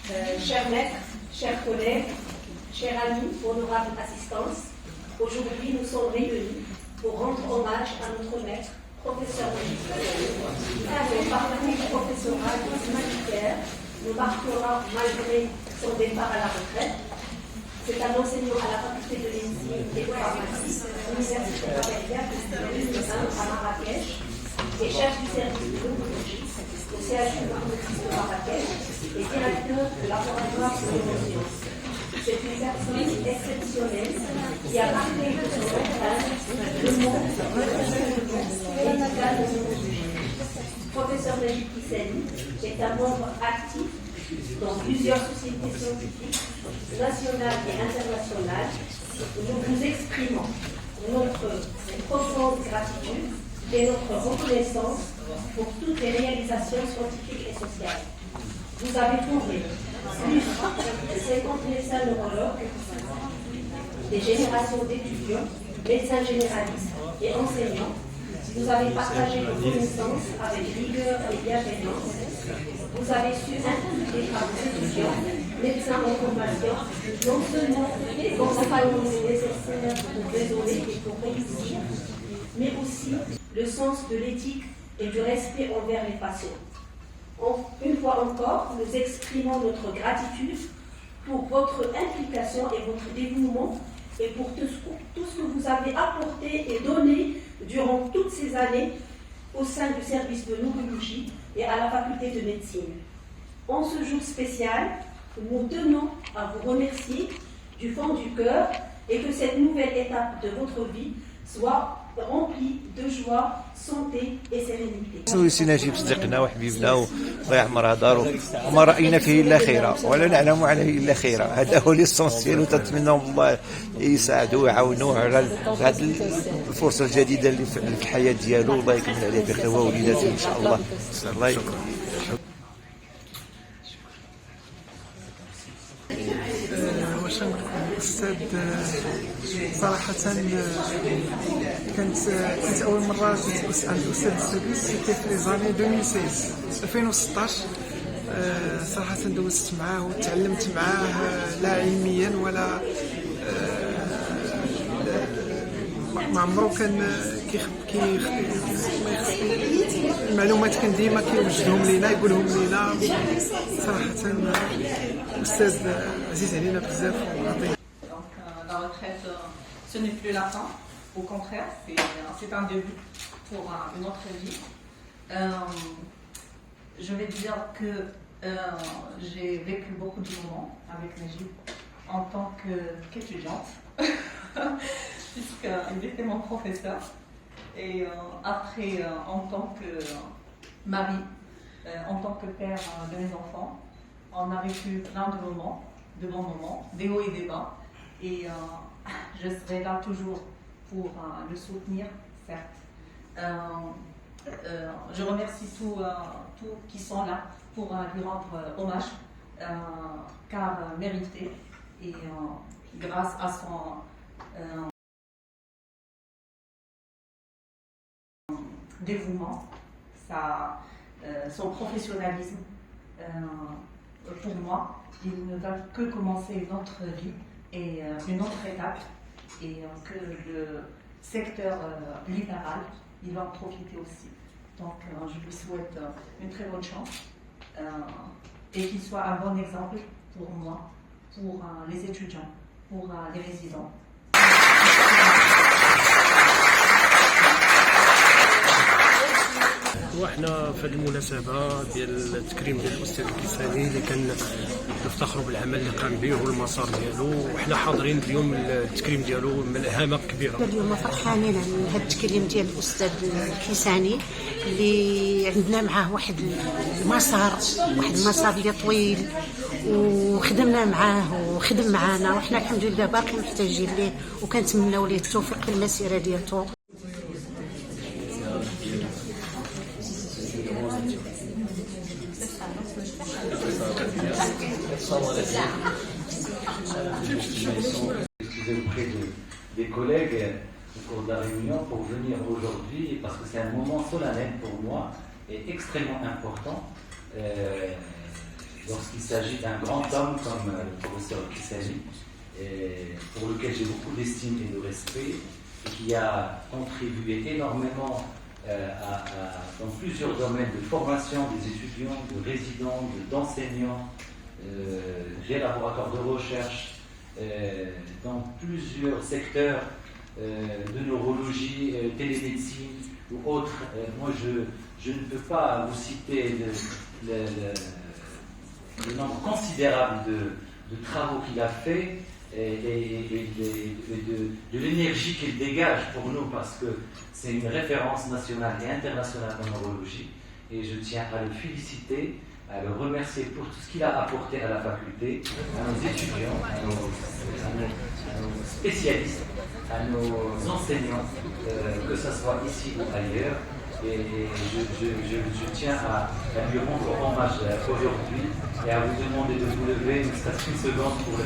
Chers maîtres, chers collègues, chers amis, honorable assistance, aujourd'hui nous sommes réunis pour rendre hommage à notre maître, professeur Najib Kazali. Son parcours professoral humanitaire nous marquera malgré son départ à la retraite. C'est un enseignant à la faculté de médecine et de pharmacie, l'université à Marrakech, et chef du service de l'oncologie au CHU de Marrakech et directeur du laboratoire de neurosciences. C'est une personne exceptionnelle qui a marqué de son empreinte le monde médical de neurologie. Professeur Najib Kazali est un membre actif dans plusieurs sociétés scientifiques nationales et internationales. Nous vous exprimons notre profonde gratitude et notre reconnaissance pour toutes les réalisations scientifiques et sociales. Vous avez trouvé plus de 50 médecins neurologues, des générations d'étudiants, médecins généralistes et enseignants. Vous avez partagé vos connaissances avec rigueur et bienveillance. Vous avez su inculquer à vos étudiants, médecins en formation, non seulement les compétences nécessaires pour raisonner et pour réussir, mais aussi le sens de l'éthique et du respect envers les patients. Une fois encore, nous exprimons notre gratitude pour votre implication et votre dévouement et pour tout ce que vous avez apporté et donné durant toutes ces années au sein du service de neurologie et à la faculté de médecine. En ce jour spécial, nous tenons à vous remercier du fond du cœur et que cette nouvelle étape de votre vie soit remplie de joie, santé et sérénité. سي نجيب صديقنا وحبيبنا والله يعمرها دارو وما راينا فيه الا خيرا ولا نعلم عليه الا خيرا. هذا هو ليسونسيال وتتمنى الله يساعدوه ويعاونوه على هذه الفرصه الجديده اللي في الحياه ديالو. الله يكمل عليه بخير هو ووليداته ان شاء الله. الله يكرمك. واش الاستاذ صراحه كانت اول مره جيت عند الاستاذ السديس سيتي في لي زاني 2016. صراحه دوزت معاه وتعلمت معاه لا علميا ولا ما عمرو كان المعلومات كان ديما كيوجدهم لينا يقولهم لينا. صراحه استاذ عزيز علينا بزاف. La retraite, ce n'est plus la fin, au contraire, c'est un début pour une autre vie. Je vais dire que j'ai vécu beaucoup de moments avec Najib en tant qu'étudiante, puisqu'il était mon professeur, et après en tant que mari, en tant que père de mes enfants. On a vécu plein de moments, de bons moments, des hauts et des bas. Et je serai là toujours pour le soutenir, certes. Je remercie tous qui sont là pour lui rendre hommage, car mérité. Et grâce à son dévouement, son professionnalisme, pour moi, il ne va que commencer une autre vie et une autre étape, et que le secteur libéral, il va en profiter aussi. Donc je lui souhaite une très bonne chance et qu'il soit un bon exemple pour moi, pour les étudiants, pour les résidents. وحنا في هذه المناسبه ديال التكريم ديال الاستاذ الكيساني اللي كنفتخروا بالعمل اللي قام به والمسار ديالو، وحنا حاضرين اليوم التكريم ديالو من اهامه كبيره. اليوم فرحانين على هذا التكريم ديال الاستاذ الكيساني اللي عندنا معاه واحد المسار اللي طويل، وخدمنا معاه وخدم معنا، وحنا الحمد لله باقي محتاجين ليه وكنتمناو ليه التوفيق في المسيره ديالته. Excusez auprès des collègues au cours de la réunion pour venir aujourd'hui parce que c'est un moment solennel pour moi et extrêmement important. lorsqu'il s'agit d'un grand homme comme le professeur Kissani, pour lequel j'ai beaucoup d'estime et de respect, et qui a contribué énormément dans plusieurs domaines de formation des étudiants, de résidents, d'enseignants, des laboratoires de recherche, dans plusieurs secteurs de neurologie, télémédecine ou autres. Moi, je ne peux pas vous citer le nombre considérable de travaux qu'il a fait et de l'énergie qu'il dégage pour nous, parce que c'est une référence nationale et internationale en neurologie, et je tiens à le féliciter, à le remercier pour tout ce qu'il a apporté à la faculté, à nos étudiants, à nos spécialistes, à nos enseignants, que ce soit ici ou ailleurs. Et je tiens à lui rendre hommage aujourd'hui et à vous demander de vous lever une seconde pour le